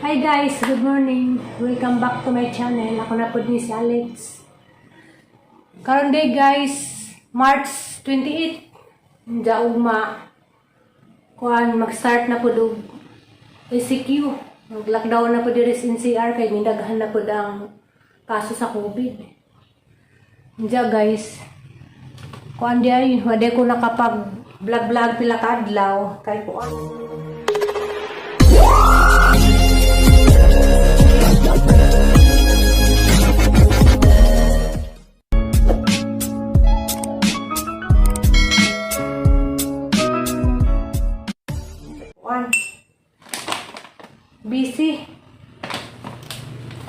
Hi guys, good morning. Welcome back to my channel. Ako na po ni si Alex. Karon day guys, March 28. Diya ugma. Kuan mag-start na po do ECQ. Mag-lockdown na po diri sa NCR kay mindaghan na po ang kaso sa COVID. Diya guys. Kuan diay, wala ko nakapag vlog pila ka adlaw kay kuan.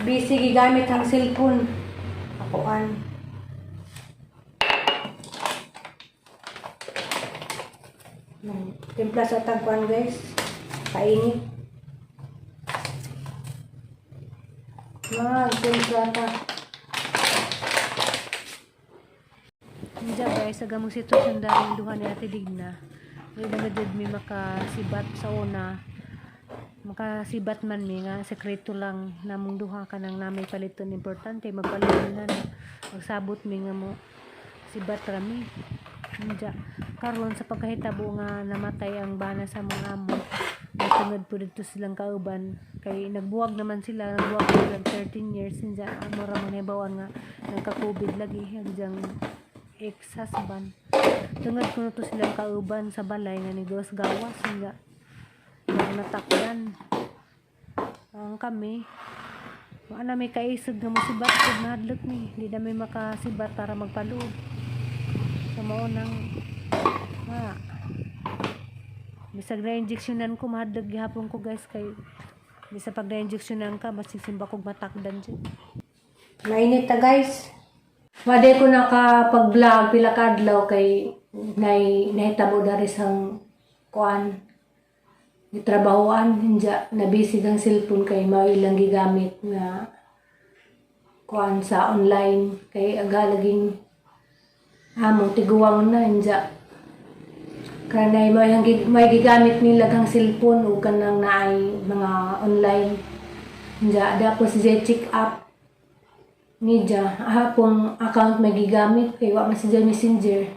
Busy gigamit ang cellphone. Akoan. Timpla sa tagpuan guys. Kainit. Timpla ta. Diyan guys, agamong sitwasyon dahil duha ni Ate Digna. May nagadid mi makasibat sa una. Makasibat man mi nga sekreto lang namong duha ka nang namay paliton importante magpalitan magsabot mi nga mo sibat rami nya karon sa pagkahitabo nga namatay ang bana sa mga amo natungod po dito silang kauban kay nagbuwag naman sila 13 years nya amo ra man hibawan nga nagka-COVID lagi hadyang ex-husband tungod ko to silang kauban sa balay nga gawas nya natakdan ang kami na may kaisag nga musibat kung nahadlok ni hindi na may makasibat para magpaloob sa maunang bisag na injeksyonan ko mahadlok gihapon ko guys kay bisa pag na injeksyonan ka masisimba kong matakdan dyan mainit ta guys wade ko nakapag vlog pila ka adlaw kay nahitabo dari sang kuan gitrabahoan hinja nabisig ang cellphone kay mao ilang gigamit nga kuan sa online kay aga laging amo tiguwang na hinja kanay may gigamit nila kang cellphone ug kanang naay mga online hinja dapat si check up niya hapong account may gigamit kay wa man si Messenger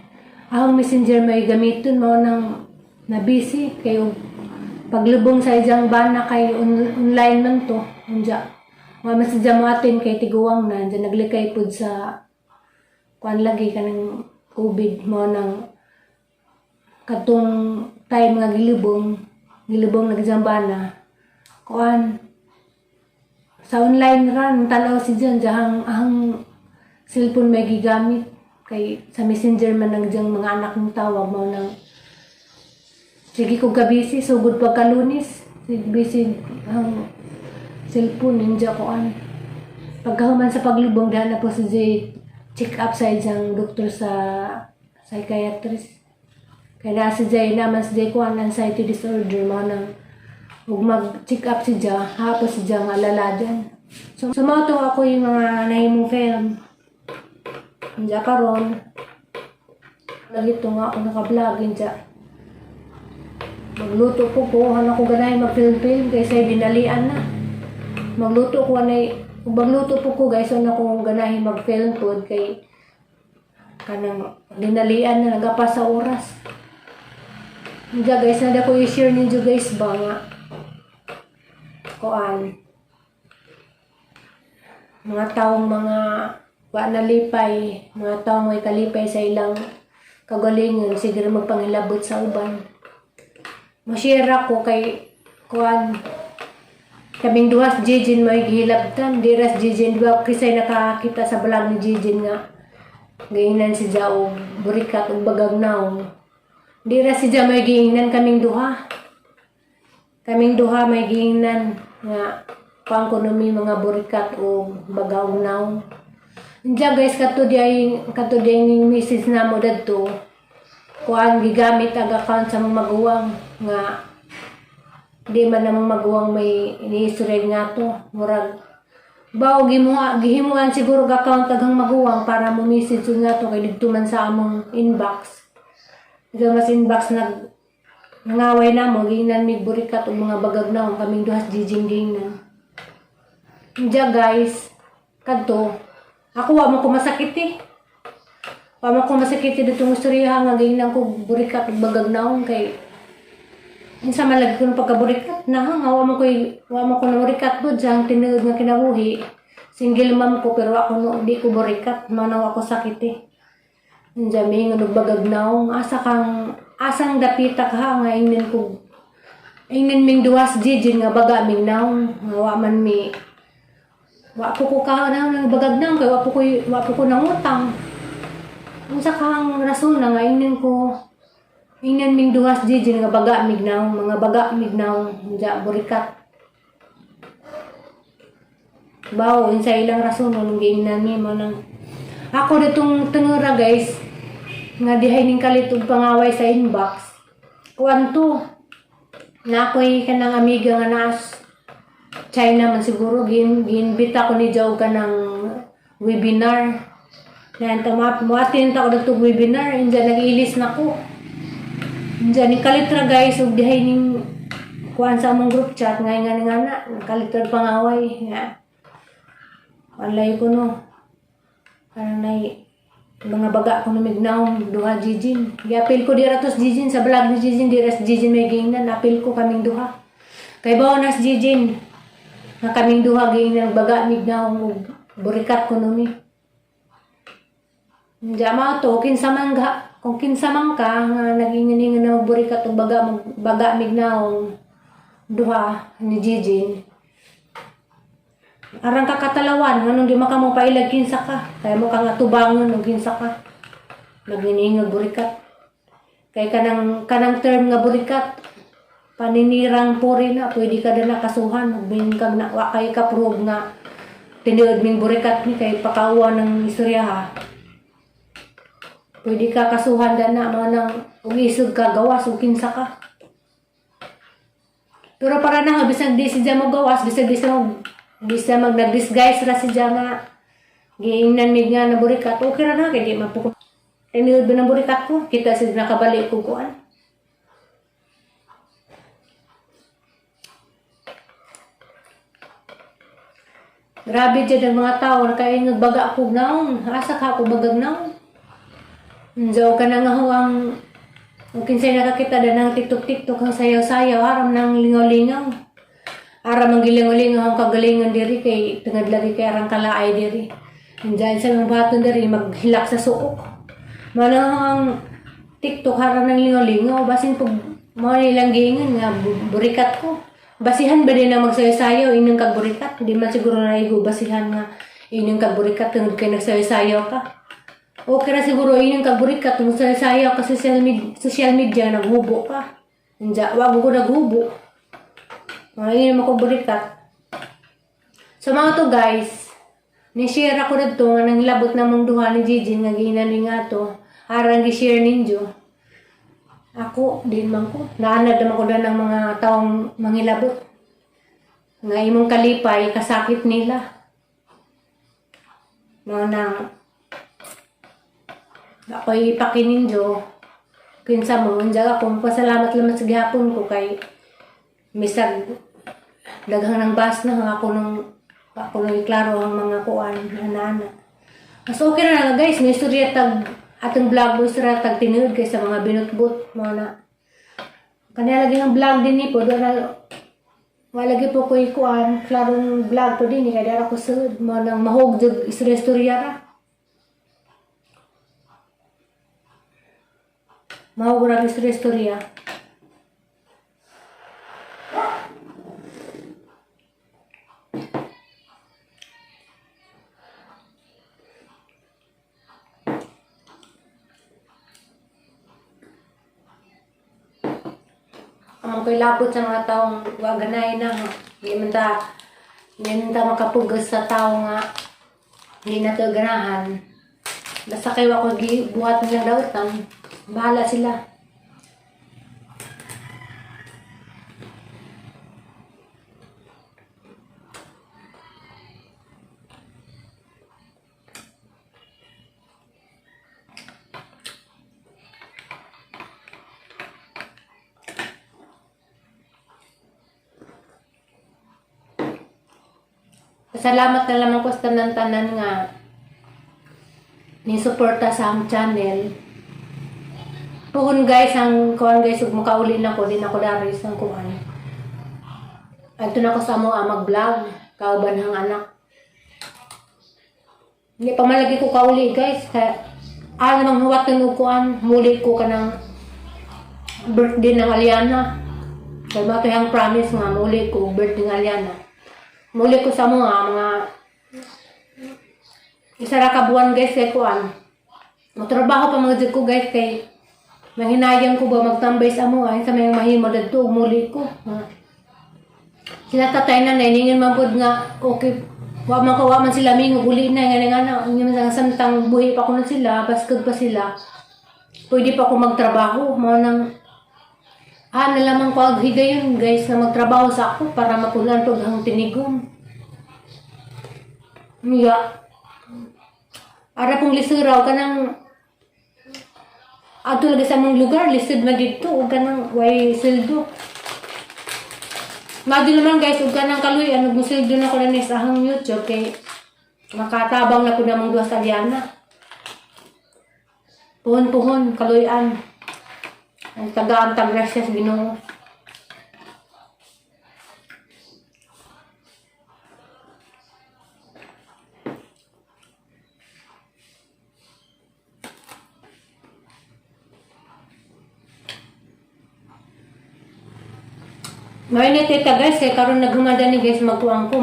ang Messenger may gamiton mao nang na busy kay paglubong sa ijang bana kay online man to unja wa masadya mo atin kay tiguwang na dyan naglikay pud sa kuan lagi kanang COVID mo nang katong time nga gilubong nagjang bana kuan sa online ran tanaw si dyan ang cellphone may gigamit kay sa Messenger man nagjang mga anak ng tawag mo nang sige ko gabisi, sugod pagkalunis. Busy ang cellphone, ninja ko an. Pagkahuman sa paglubong, dahil na po si Jay check up sa isang doktor sa psychiatrist. Kaya na si Jay naman si Jay ko an anxiety disorder, mga nang huwag mag-check up si Jay, hapos si Jay ang alala dyan. So sumato ako yung mga nahimong film. Ninja karon. Nagito nga ako naka-vlog, ninja. Magluto ko ano ko ganay mag-film kaysa dinalian na. Magluto ko magluto ko guys ano ko ganay mag-film food kay kanang dinalian na nagapa sa oras. Diya guys na ko i-share ninyo guys ba nga kuan mga taong mga wa nalipay, mga taong may kalipay sa ilang kagalingon siguro magpangilabot sa uban. Mashare ko kay kuan kaming duhas Jijin may gihilabtan diras Jijin duha kisay nakakita sa vlog ni Jijin nga gainan si Jao burikat ug bagagnaw diras si Jao may giingnan kaming duha may giingnan nga pang-ekonomi mga burikat ug bagagnaw inja guys kato diay ning message namo dadto kuan gigamit ang account sa mga maguwang nga di man namang maguwang may inihistory nga to murag bao gihimuan siguro account tagang maguwang para mo message nga to kay didto man sa among inbox ito mas inbox nangaway na mo giingnan mi burikat og mga bagag na kaming duhas jijing giingnan Diya guys, kadto. Ako wa man ko masakit eh. Wa man ko masakit dito ng istorya nga ganyan ko burikat ug bagagnaon kay insa man lagi ko ng pagkaburikat na nga wa man ko na burikat bud sa tinuod nga kinabuhi. Single mom ko pero ako no di ko burikat manaw ako sakit eh. Diya mingon og bagagnaon asang dapita ka nga ingnen ko. Ingnen ming duwas jijin nga baga ming naong nga wa man mi wa po ko ka na bagagnaon kay wa po ko nangutang. Unsa kang rason na nga ingnen ming duwas jijin nga baga mignaw mga baga mignaw ja burikat bawo insa ilang rason nung giingnan ni mo nang ako ditong tengura guys nga dihay ning kalitog pangaway sa inbox kuanto na ako'y kanang amiga nga naas China man siguro ginbita ko ni Joe ka ng webinar na muatin ta ko dagtog webinar inja nag-ilis na ko inja ni kalitra guys ug dihay ning kuan sa among group chat nga kalitra pangaway nga walay ko no parang mga baga ko namignaw duha jijin giapil ko dira tos jijin sa vlog ni jijin dira sa jijin may gingnan apil ko kaming duha kay bonus jijin nga kaming duha gingnan baga mignaw ug burikat ko numi Jama to kinsa man kung kinsa man ka nga nagingin nga magburikat og baga mignaw duha ni Jijin. Arang ka katalawan nganong di maka mo pailag kinsa ka. Kaya mo ka nga tubangon og kinsa ka. Nagingin nga burikat. Kay kanang term nga burikat paninirang puri na pwede ka na nakasuhan ug kag na wa kay ka prove nga tinuod ming burikat ni kay pakawa ng istorya ha. Pwede ka kasuhan na mga nang umisog ka, gawas, o kinsa ka. Pero para na nga, bisag di siya mo gawas, bisag nag-disguise ra siya nga, giingnan mig nga na burikat, okay ra na, kaya di mapukot. Tiniod ba ng burikat ko? Kita siya nakabalik ko kuan. Grabe dyan ang mga tao, kaya nagbaga ako naong, asa ka ako bagag naong. Diyaw ka na nga huwang kinsay nakakita na ng tiktok ang sayaw-sayaw aram ng lingaw-lingaw aram ang gilingaw-lingaw ang kagalingan diri kay tungad lagi kay arang kalaay diri diyan sa mga baton diri maghilak sa suok manang tiktok aram ng lingaw-lingaw basin pag mo ilang gingan nga burikat ko basihan ba din na magsayaw-sayaw inyong kagburikat di man siguro na igo basihan nga inyong kagburikat tungod kay nagsayaw-sayaw ka. Okay na siguro yun yung kaburikat kung sayaw ka sa social media naghubo ka. Wag ko naghubo. Yun yung makaburikat. So mga to guys, ni-share ako na to nga nang labot na mong duha ni Gigi nga ginani nga to. Arang gi-share ninyo. Ako, din man ko. Naanad naman ko na ng mga taong mangilabot. Nga imong kalipay, kasakit nila. Mga nang ako'y pakininjo kinsa mo unja ako pasalamat lang sa gihapon ko kay misag daghang ng bas na ako nung iklaro ang mga kuan ana. Mas okay na guys, may istorya tag atong vlog mo istorya tag tinuod kay sa mga binutbot mo na kanya lagi ng vlog din ni po do na wala lagi po ko kuan klarong vlog to din kay dara ko sud mo nang mahog jud istorya ra. Mahugurang istorya. Amang ko'y labot sa mga taong waganay na. Hindi man ta makapugas sa tao nga hindi na ito ganahan. Basta kayo ako buhat ng dautan. Bahala sila. salamat na lamang ko sa tanan-tanan nga ni suporta sa ang channel. Puhon guys, ang kuan guys, ug makauli na ko din ako dari sa kuan. Adto na ko sa mo mag-vlog kauban hang anak. Hindi pa malagi ko kauli guys, kaya namang huwatan og kuan, muli ko kanang birthday ng Aliana. Kaya ba ito yung promise nga, muli ko birthday ng Aliana. Muli ko sa mga isa ra ka buwan guys kay kuan. Magtrabaho pa mga ko guys kay mahinayang ko ba magtambay sa mo ay sa may mahimo dadto muli ko. Sila tatay na nainingin man pud nga okay wa man sila mingo uli na nga nya nga samtang buhi pa ko na sila baskag pa sila. Pwede pa ako magtrabaho mo nang nalamang ko aghigayon guys na magtrabaho sa ako para mapulan to hang tinigom. Niya ara pong lisuraw kanang ato lagi sa mong lugar lisod man dito ug kanang way sildo. Madi naman guys ug kanang kaluy ano busildo na ko na sa hang YouTube kay makatabang na ko na mong duha sa Aliana. Puhon kaluyan. Ang tagaan tagrasya sa Ginoo. Ngayon na tita guys, kaya karon naghumada ni guys magkuang ko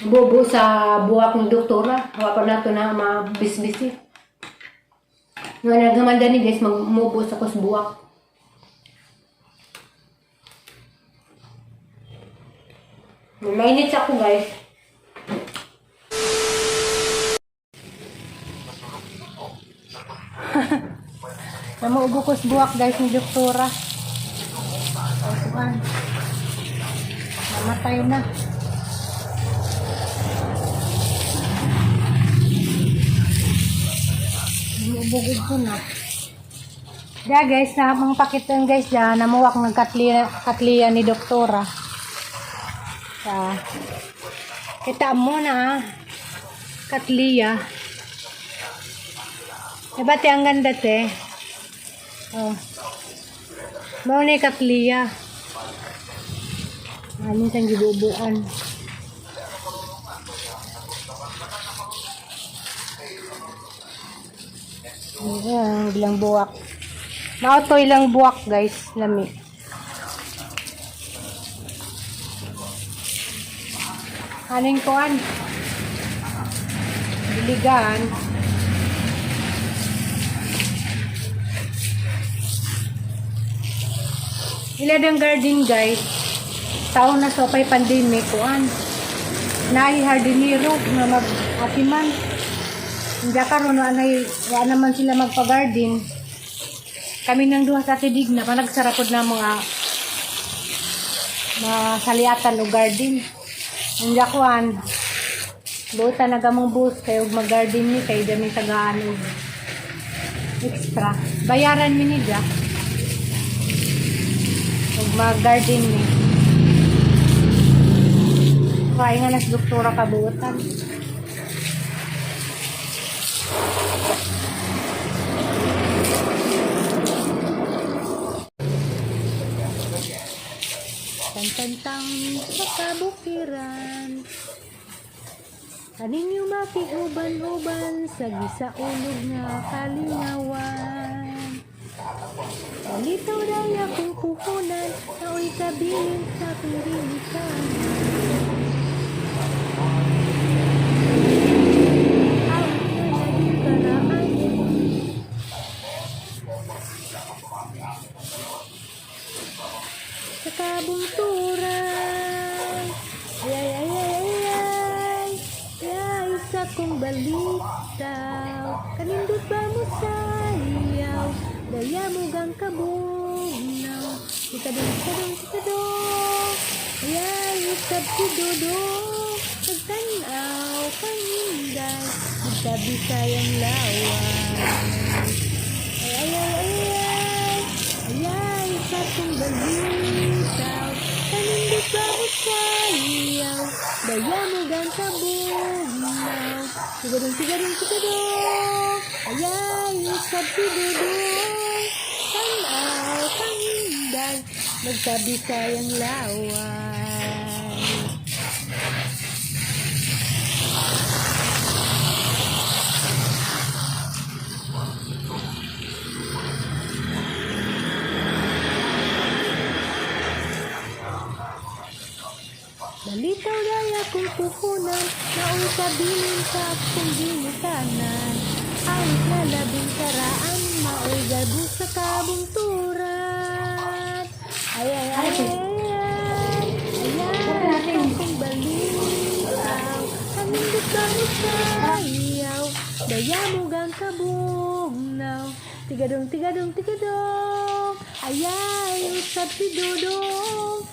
bubo sa buwak ng doktora. Hawa pa nato na mabisbisi. Ngayon naghumada ni guys magmubo sa kusbuwak. Mainit sa ako guys. Namuubo ko sa buwak guys ni doktora. Asuan. Namatay na. Namuubog ko na. Kaya guys, mga pakitan guys dyan, namuwak ng katliya ni doktora. Kita mo na katliya. Diba ang ganda te? Oh. Mau ni katliya. Minsan gibubuan. Ayan, ilang buwak. Nauto ilang buwak guys, lami. Aning kuan. Biligan. Iladang garden guys. Taon na sa pay pandemic kuan. Nahi hardinero nga mag-atiman. Hindi karon wa naman sila magpa-garden. Kami nang duha sa tidig na panagsarapod na mga saliatan o garden. Hindi kuan. Buta nagamong bus kayo mag-garden ni kay dami tagaan extra. Bayaran mi ni dia. Mag-garden ni. Kaya nga nas doktora kabuotan. Tantantang sa kabukiran. Kaninyo makiuban-uban sa gisaulog nga kalingawan. Palitaw daya kong puhunan, naoy kabilin sa pirinikan. Awit na naging karaan. Sa kabungturan, isa kong balitaw. Kanindot ba mo sayaw? Daya mo gang kabugnaw. Sikadong. Isab si Dodo. Nagtanaw kang hinday. Magtabi sayang lawan. Isa kong balitaw. Kanindot ba mo sayaw? dayamugan sa bugnaw. Tigadong, tigadong, tigadong, ayay, usab si Dudong. Tanaw, kanghinday, magkabisayang laway. Balitaw daya kung puhunan, nausabilin sa akong ginikanan. Awit na labing karaan, maoy gabo sa kabungturan. Ay, ay, ay, ay, ay, ay, akong balitaw. Kanindot banit sa iyaw, dayamugang kabugnaw. Tigadong, tigadong, tigadong, ayay, usap si Dudong.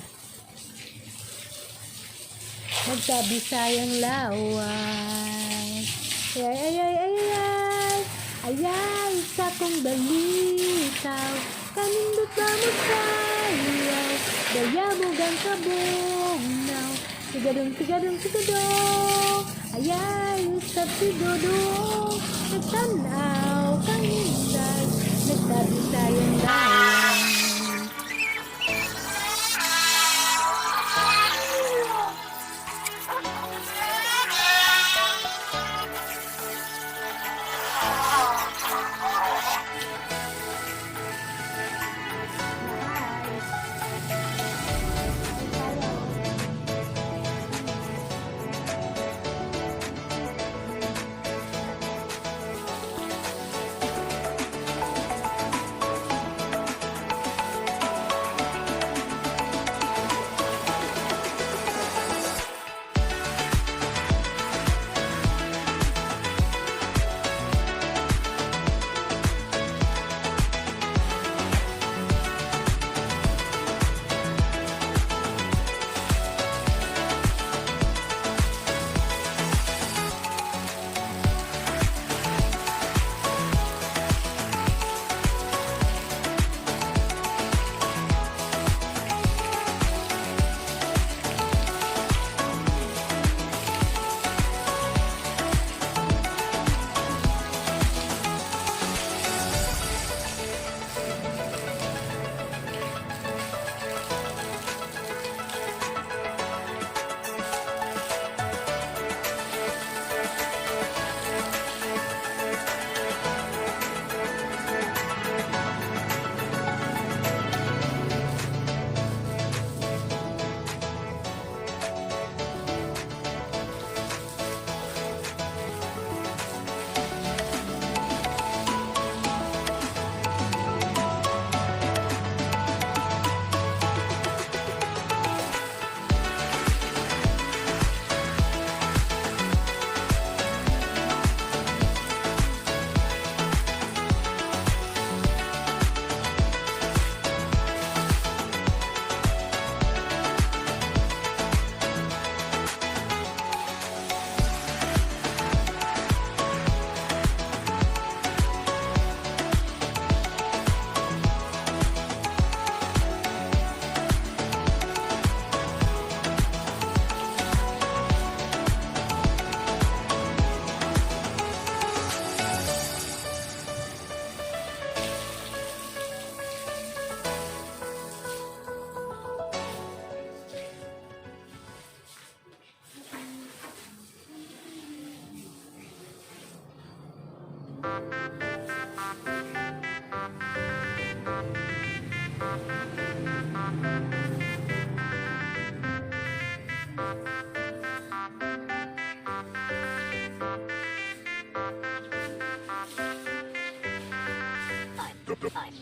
Magkabisayang laway. Ay, ay, ay, ay, ay, ay, ay, sa kong balitaw. Kanindot ba magsayaw, dayamugang kabugnaw. Tigadong, tigadong, tigadong, ay, ay, usap si Dudong. Nagtanaw, kanindad, nagkabisayang laway.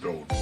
Don't